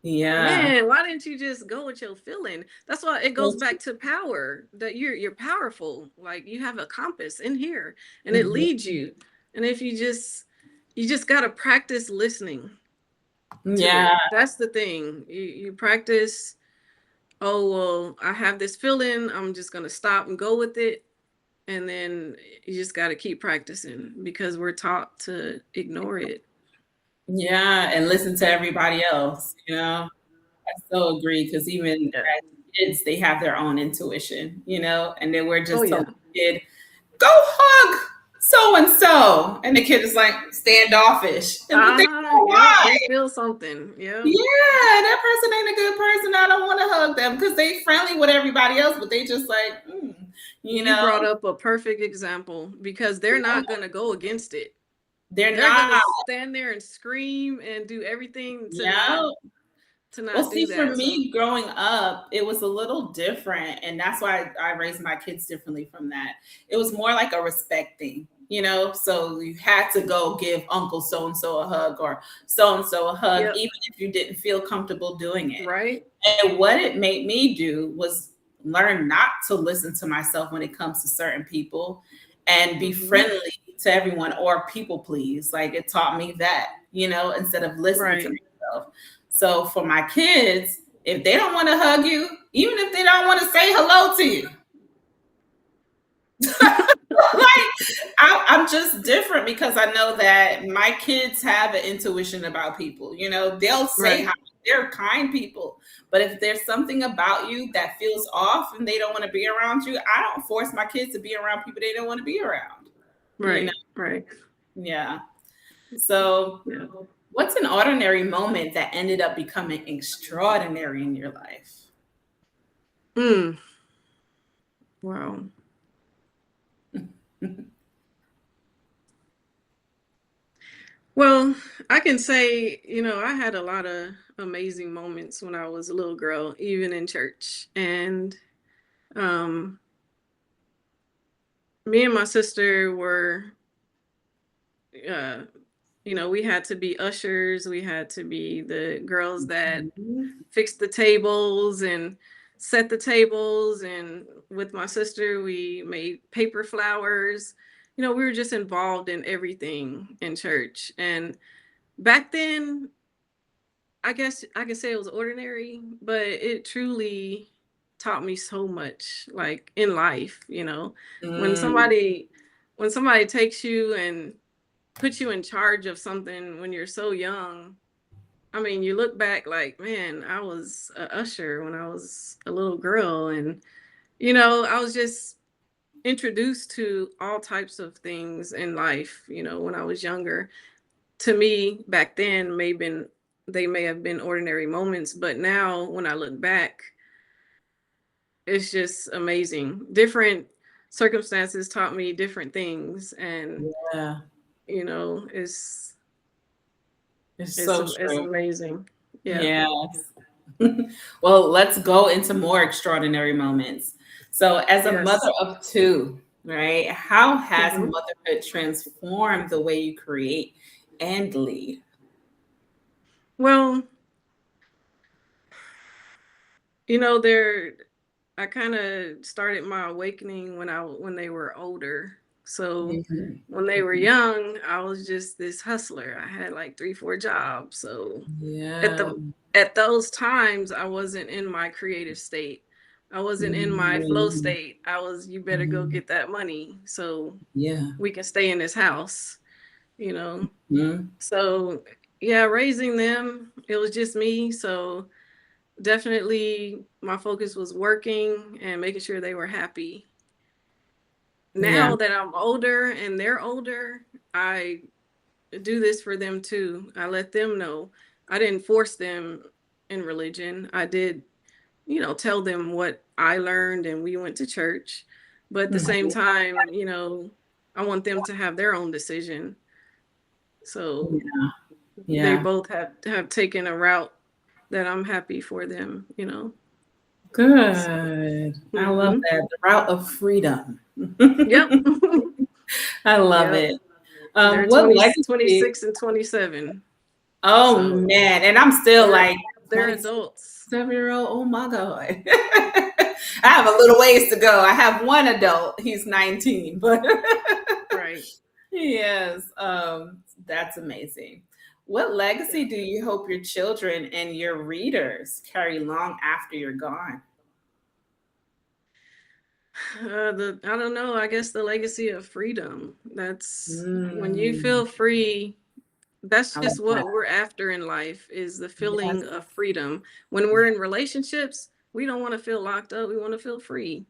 Yeah. Man, why didn't you just go with your feeling? That's why it goes So back to power. That you're powerful. Like you have a compass in here, and it true. leads you. And if you just gotta practice listening to Yeah. it. That's the thing. You practice. Oh well, I have this feeling. I'm just gonna stop and go with it, and then you just got to keep practicing because we're taught to ignore it. Yeah. And listen to everybody else, you know? I so agree because even Yeah. as kids, they have their own intuition, you know? And then we're Oh just yeah. telling the kid, go hug so and so. And the kid is like standoffish. And but they know Yep. why. They feel something. Yep. Yeah, that person ain't a good person. I don't want to hug them because they friendly with everybody else, but they just like, you You know, brought up a perfect example because they're not gonna go against it. they're They're not. gonna stand there and scream and do everything to not Yeah. to Well, not do see, for that. So me growing up, it was a little different. And that's why I raised my kids differently from that. It was more like a respect thing, you know? So you had to go give Uncle so and so a hug or so and so a hug, yep. even if you didn't feel comfortable doing it. Right. And what it made me do was learn not to listen to myself when it comes to certain people and be Hmm. friendly to everyone or people please. Like it taught me that, you know, instead of listening to Right. myself. So for my kids, if they don't want to hug you, even if they don't want to say hello to you, like I'm just different because I know that my kids have an intuition about people. You know, they'll say Right. hi, they're kind people. But if there's something about you that feels off and they don't want to be around you, I don't force my kids to be around people they don't want to be around. Right. You know? Right. Yeah. So Yeah. what's an ordinary moment that ended up becoming extraordinary in your life? Wow. Well, I can say, I had a lot of amazing moments when I was a little girl, even in church. And um, me and my sister were, uh, we had to be ushers. We had to be the girls that fixed the tables and set the tables. And with my sister, we made paper flowers. We were just involved in everything in church. And back then, I guess I could say it was ordinary, but it truly taught me so much, like in life, when Mm, somebody takes you and puts you in charge of something when you're so young. I mean, you look back like, man, I was a usher when I was a little girl, and I was just introduced to all types of things in life, when I was younger. To me, back then, they may have been ordinary moments, but now when I look back, it's just amazing. Different circumstances taught me different things, and yeah, it's it's it's so it's true. amazing. Yeah. Yes. Well, let's go into more extraordinary moments. So, as a mother Yes. of two, right, how has Mhm. motherhood transformed the way you create and lead? Well, there I kind of started my awakening when they were older. So Mhm. when they were young, I was just this hustler. I had like 3, 4 jobs. So at Yeah. the at those times, I wasn't in my creative state. I wasn't in my flow Mhm. state. You better go Mhm. get that money so Yeah. we can stay in this house, you know. Mhm. So yeah, raising them, it was just me. So definitely my focus was working and making sure they were happy. Yeah. Now that I'm older and they're older, I do this for them too. I let them know. I didn't force them in religion. I did, tell them what I learned, and we went to church. But at the same Mhm. time, I want them to have their own decision. So Yeah. they Yeah. both have taken a route that I'm happy for them. So, Good. I love mhm. that. The route of freedom. Yep. I love Yep. it. They're What 20, legacy? 26 and 27. Oh So man, and I'm still they're like they're adults. 27-year-old. Oh my God. I have a little ways to go. I have one adult. He's 19, but Right. yes, that's amazing. What Yeah. legacy do you hope your children and your readers carry long after you're gone? I don't know, I guess the legacy of freedom. That's when you Mm, feel free. That's I like just that. what we're after in life, is the Yes. feeling of freedom. When we're in relationships, we don't want to feel locked up. We want to feel free.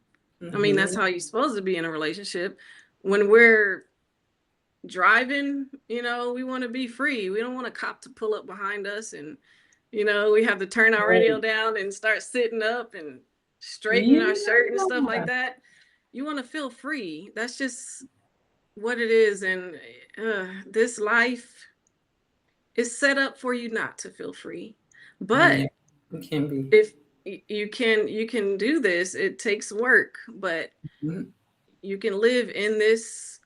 I mean, that's Hmm. how you're supposed to be in a relationship. When we're driving, we want to be free. We don't want a cop to pull up behind us, and we have to turn our radio Right. down and start sitting up and straightening our shirt and stuff Yeah. like that. You want to feel free. That's just what it is. And this life is set up for you not to feel free. Yeah, But it can be. if you can do this, it takes work, but Mhm. you can live in this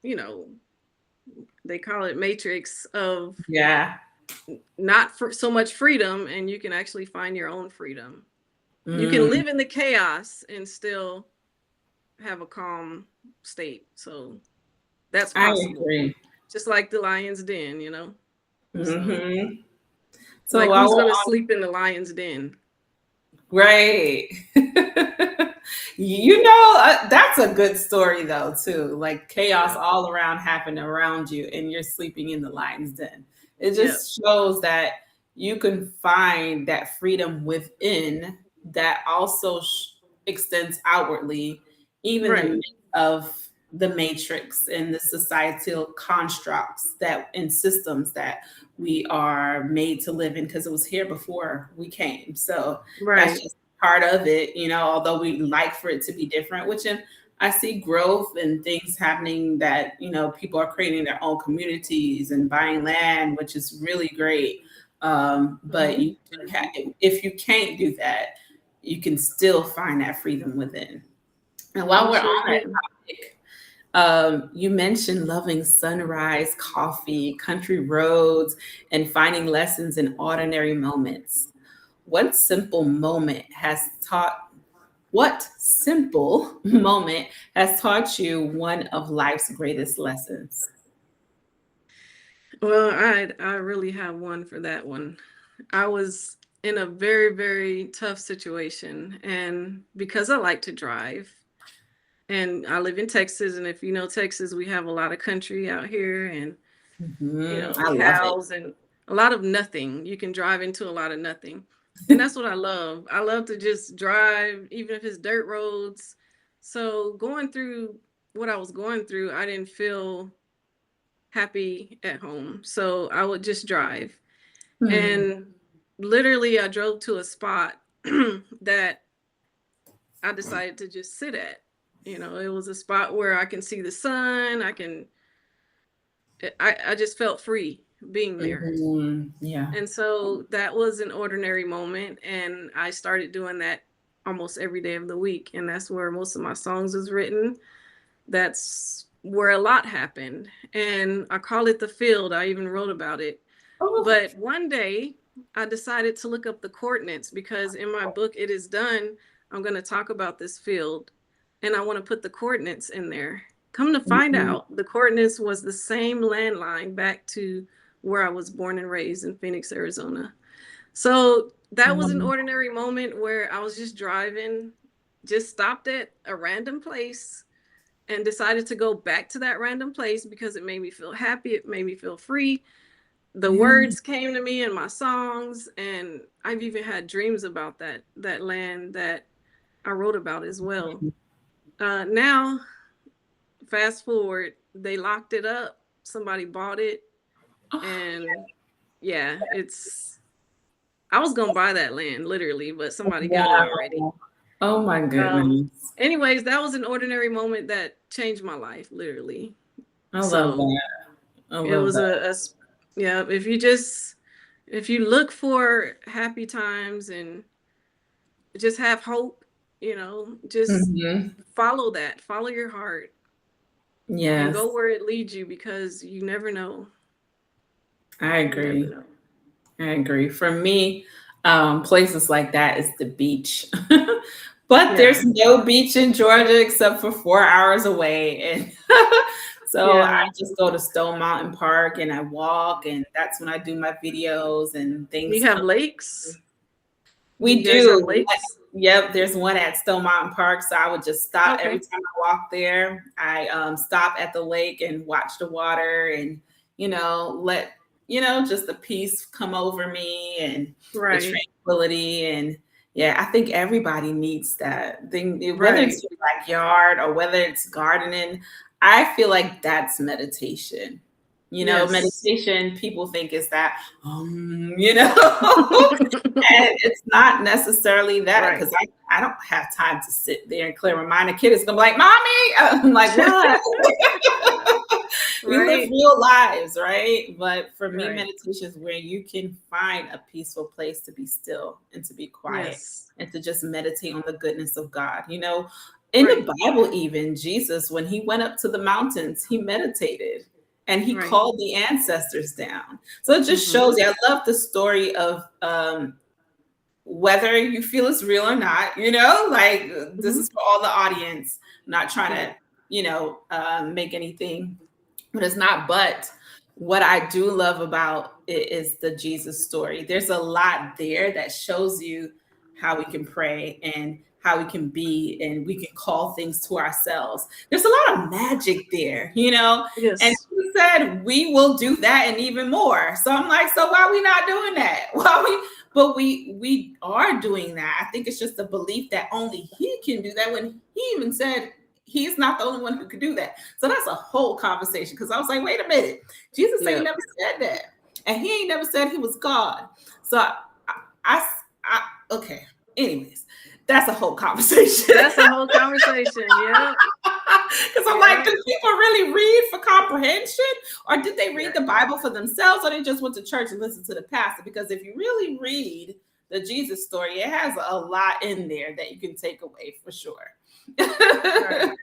you know they call it matrix of Yeah. not for so much freedom, and you can actually find your own freedom. You can Mm, live in the chaos and still have a calm state. So that's I possible. agree. Just like the lion's den. So Hmm. So like, while who's we're gonna on, sleep in the lion's den? right. That's a good story though too. Like chaos Yeah. all around happening around you, and you're sleeping in the lion's den. It Yeah. just shows that you can find that freedom within that also extends outwardly, even in the Right. midst of the matrix and the societal constructs that and systems that we are made to live in, because it was here before we came. So that's Right. just part of it, although we like for it to be different, which I see growth and things happening that, people are creating their own communities and buying land, which is really great. But Hmm. if you can't do that, you can still find that freedom within. And while You we're on sure that can. topic, you mentioned loving sunrise, coffee, country roads, and finding lessons in ordinary moments. What simple moment has taught what simple moment has taught you one of life's greatest lessons? Well, I really have one for that one. I was in a very, very tough situation, and because I like to drive, and I live in Texas, and if you know Texas, we have a lot of country out here, and I love it. cows and a lot of nothing. You can drive into a lot of nothing. And that's what I love. I love to just drive, even if it's dirt roads. So going through what I was going through, I didn't feel happy at home. So I would just drive. Hmm. And literally, I drove to a spot that I decided to just sit at. It was a spot where I can see the sun. I just felt free being there. Yeah. And so that was an ordinary moment. And I started doing that almost every day of the week. And that's where most of my songs is written. That's where a lot happened. And I call it the field. I even wrote about it. Oh. But one day I decided to look up the coordinates because in my book, It Is Done, I'm going to talk about this field and I want to put the coordinates in there. Come to find Mhm. out, the coordinates was the same landline back to where I was born and raised in Phoenix, Arizona. So that was an ordinary moment where I was just driving, just stopped at a random place and decided to go back to that random place because it made me feel happy. It made me feel free. The Yeah. words came to me in my songs, and I've even had dreams about that land that I wrote about as well. Now, fast forward, they locked it up. Somebody bought it, and yeah, it's. I was gonna buy that land literally, but somebody got it already. Wow. Oh my Um. goodness. Anyways, that was an ordinary moment that changed my life, literally. I love So that. I it love was that. yeah. If you look for happy times and just have hope, just Hmm. follow your heart and Yes, go where it leads you because you never know. I You never agree. know. I agree. For me, places like that is the beach. But there's Yeah. no beach in Georgia except for 4 hours away. And so I Yeah. just go to Stone Mountain Park and I walk, and that's when I do my videos and things You have come. lakes? Do We you guys have do. lakes? Yep, there's one at Stone Mountain Park. So I would just stop every Okay. time I walk there. I stop at the lake and watch the water and, let, just the peace come over me and the Right. tranquility. And yeah, I think everybody needs that thing, whether it's Right. your backyard or whether it's gardening. I feel like that's meditation. Yes. Meditation, people think is that, and it's not necessarily that Right. because I don't have time to sit there and clear my mind. A kid is gonna be like, "Mommy," I'm like, "What?" We live Right. real lives, right? But for me, Right. meditation is where you can find a peaceful place to be still and to be quiet Yes. and to just meditate on the goodness of God. In Right. the Bible, even Jesus, when he went up to the mountains, he meditated and he Right. called the ancestors down. So it just Mm-hmm. shows you. I love the story of whether you feel it's real or not, like this Mm-hmm. is for all the audience. I'm not trying Right. to, make anything, but it's not. But what I do love about it is the Jesus story. There's a lot there that shows you how we can pray and how we can be and we can call things to ourselves. There's a lot of magic there, and Yes. said, we will do that and even more. So I'm like, so why are we not doing that? But we are doing that. I think it's just a belief that only he can do that, when he even said he's not the only one who could do that. So that's a whole conversation, because I was like, wait a minute. Jesus ain't never said that. And he ain't never said he was God. So I okay. Anyways, that's a whole conversation. That's a whole conversation. Yeah. Because I'm like, do people really read for comprehension? Or did they read the Bible for themselves? Or they just went to church and listened to the pastor? Because if you really read the Jesus story, it has a lot in there that you can take away for sure. Right.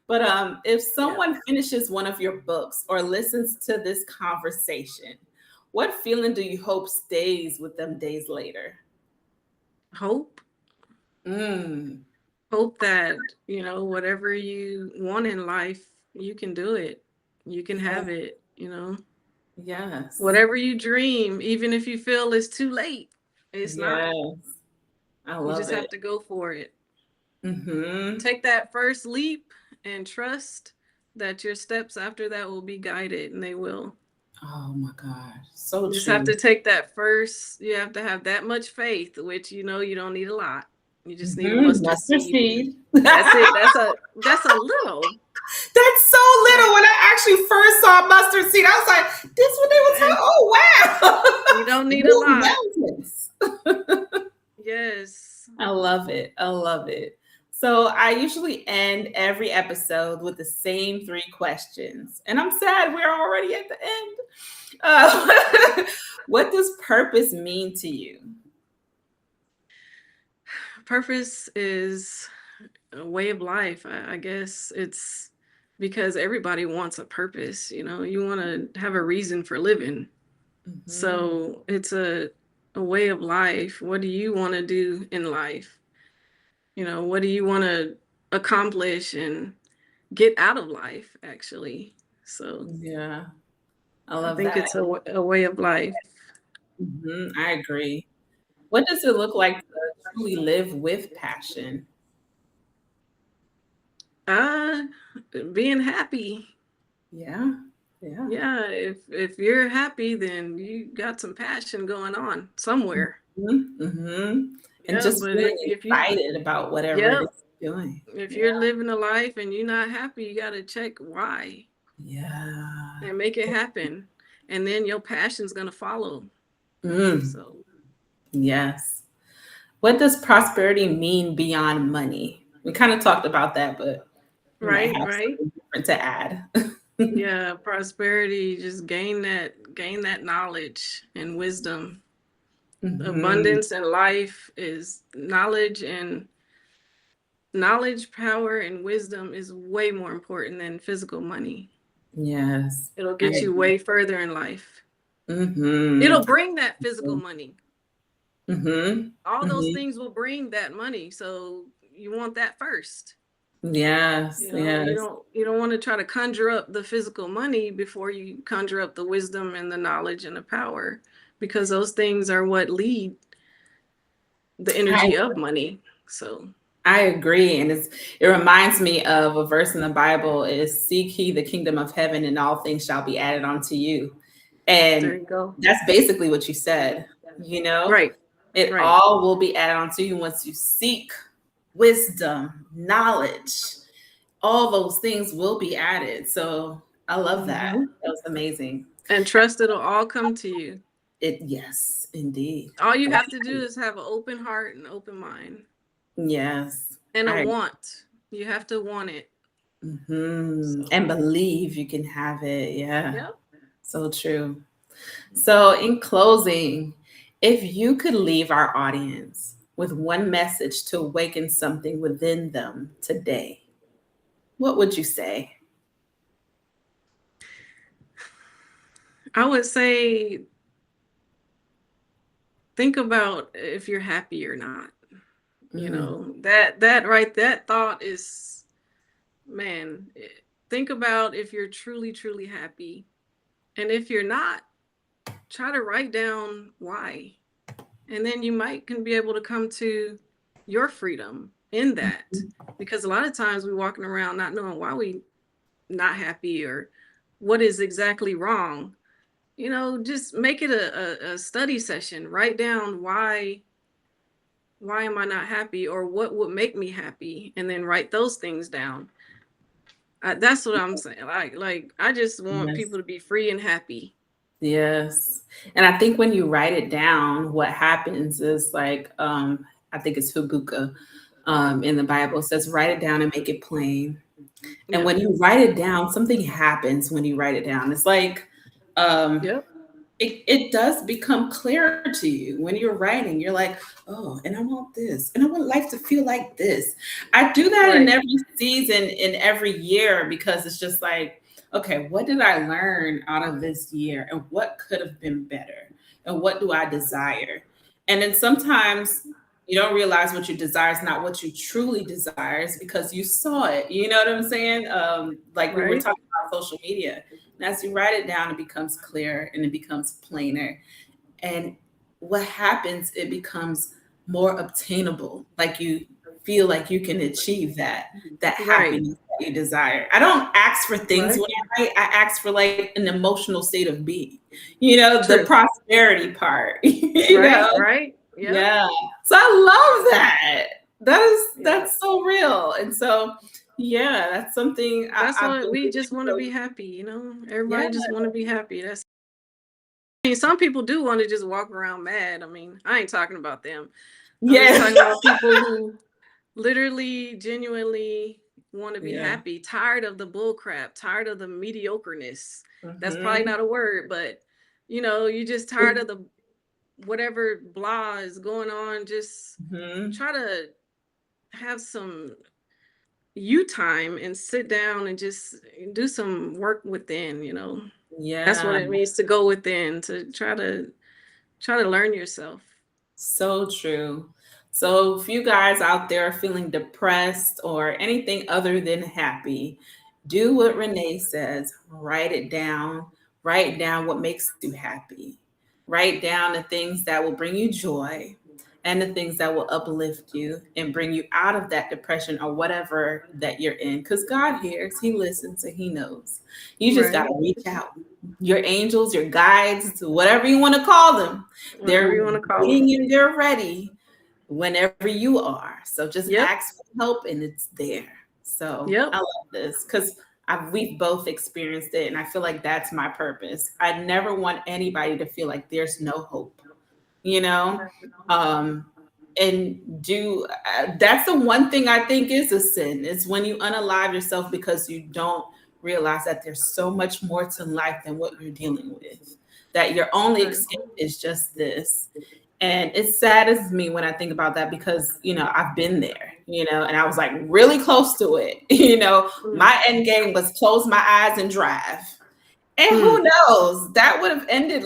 But if someone finishes one of your books or listens to this conversation, what feeling do you hope stays with them days later? Hope. Hope that, whatever you want in life, you can do it. You can have it, Yes. Whatever you dream, even if you feel it's too late, it's not. I love it. You just have to go for it. Mm-hmm. Take that first leap and trust that your steps after that will be guided, and they will. Oh my God. So you just have to take that first. You have to have that much faith, which you don't need a lot. You just need a mustard seed. That's it. That's a little. That's so little. When I actually first saw mustard seed, I was like, this what they were talking. Oh wow. You don't need a lot. Yes. I love it. I love it. So I usually end every episode with the same 3 questions. And I'm sad we're already at the end. What does purpose mean to you? Purpose is a way of life. I guess it's because everybody wants a purpose. You want to have a reason for living. Mm-hmm. So it's a way of life. What do you want to do in life? What do you want to accomplish and get out of life, actually? So yeah, I think it's a way of life. Mm-hmm. I agree. What does it look like to truly live with passion? Being happy. Yeah. If you're happy, then you got some passion going on somewhere. Mm-hmm. And just being excited about whatever it is you're doing. If you're living a life and you're not happy, you got to check why. Yeah. And make it happen. And then your passion's going to follow. So. Yes. What does prosperity mean beyond money? We kind of talked about that, but right. Different to add. Yeah, prosperity, just gain that knowledge and wisdom. Mm-hmm. Abundance in life is knowledge, power, and wisdom is way more important than physical money. Yes. It'll get you way further in life. Mm-hmm. It'll bring that physical money. Mm-hmm. All those things will bring that money. So you want that first. Yes. Yes. You don't want to try to conjure up the physical money before you conjure up the wisdom and the knowledge and the power, because those things are what lead the energy of money. So I agree. And it reminds me of a verse in the Bible is seek ye the kingdom of heaven and all things shall be added unto you. And there you go. That's basically what you said, Right. It all will be added onto you once you seek wisdom, knowledge, all those things will be added. So I love that. That was amazing. And trust it'll all come to you. Yes, indeed. All you have to do is have an open heart and open mind. Yes. And a want. You have to want it. Mm-hmm. So. And believe you can have it. Yeah. Yep. So true. So in closing, if you could leave our audience with one message to awaken something within them today, what would you say? I would say, think about if you're happy or not. That thought is, man, think about if you're truly, truly happy. And if you're not, try to write down why. And then you can be able to come to your freedom in that. Because a lot of times we're walking around not knowing why we not happy or what is exactly wrong. Just make it a study session. Write down why am I not happy, or what would make me happy, and then write those things down. That's what I'm saying. Like I just want Yes. people to be free and happy. Yes. And I think when you write it down, what happens is like, I think it's Habakkuk in the Bible says, write it down and make it plain. And Yep. when you write it down, something happens when you write it down. It's like, Yep. it does become clear to you when you're writing. You're like, oh, and I want this, and I want life to feel like this. I do that in Right. every season, in every year, because it's just like, okay, what did I learn out of this year, and what could have been better, and what do I desire? And then sometimes you don't realize what you desire is not what you truly desires because you saw it. You know what I'm saying? Like we were Right. talking about social media. And as you write it down, it becomes clear and it becomes plainer. And what happens, it becomes more obtainable. Like you feel like you can achieve that Right. happiness that you desire. I don't ask for things Right. when I write. I ask for like an emotional state of being, the True. prosperity part, Right. Right. Yep. Yeah. So I love that. Yeah. That's so real. And so yeah, that's something That's I what we believe. just want to be happy. Everybody Yeah. just want to be happy. Some people do want to just walk around mad. I ain't talking about them. I'm just Yeah. talking about people who literally, genuinely want to be Yeah. happy, tired of the bull crap, tired of the mediocreness. That's probably Mhm. not a word, but you're just tired of the whatever blah is going on. Just Mhm. try to have some you time and sit down and just do some work within. That's what Yeah. it means to go within, to try to learn yourself. So true. So if you guys out there are feeling depressed or anything other than happy, do what Renee says. Write it down. Write down what makes you happy. Write down the things that will bring you joy and the things that will uplift you and bring you out of that depression or whatever that you're in. Because God hears, He listens, and He knows. You just got Right. to reach out. Your angels, your guides, whatever you want to call them, Whatever they're you want to call waiting it. and they're ready whenever you are. So just Yep. ask for help and it's there. So Yep. I love this because we've both experienced it. And I feel like that's my purpose. I never want anybody to feel like there's no hope, you know? Um, and that's the one thing I think is a sin, is when you unalive yourself because you don't realize that there's so much more to life than what you're dealing with, that your only Right. escape is just this. And it saddens me when I think about that because, I've been there, and I was like really close to it. My end game was close my eyes and drive. And who knows, that would have ended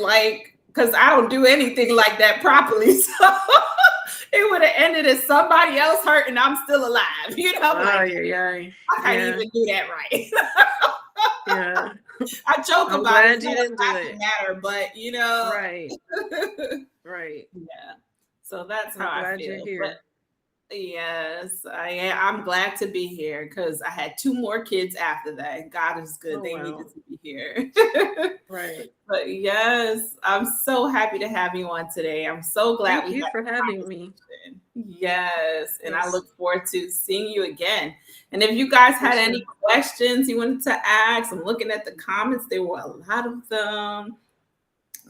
because I don't do anything like that properly. So it would have ended as somebody else hurt and I'm still alive. I'm like, yeah. I can't even do that right. Yeah. I joke I'm about glad it. you didn't do it. Matter, but Right. Right. Yeah. So that's how I'm I glad feel. you're here. But yes, I'm glad to be here because I had 2 more kids after that. God is good. Oh, They wow. needed to be here. Right. But yes, I'm so happy to have you on today. I'm so glad Thank you for having me. Yes, and I Yes. look forward to seeing you again. And if you guys had For any sure. questions you wanted to ask, I'm looking at the comments. There were a lot of them.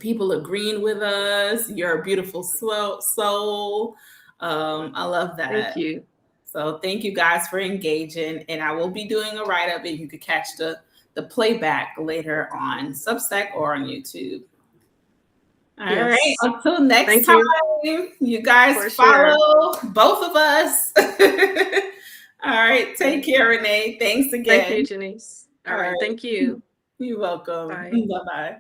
People agreeing with us. You're a beautiful soul. I love that. Thank you. So thank you guys for engaging. And I will be doing a write-up and you can catch the playback later on Substack or on YouTube. All right. Yes. Until next Thank time, you. you guys For follow both of us. All right. Take care, Renee. Thanks again. Thank you, Jenise. All right. right. Thank you. You're welcome. Bye. Bye-bye.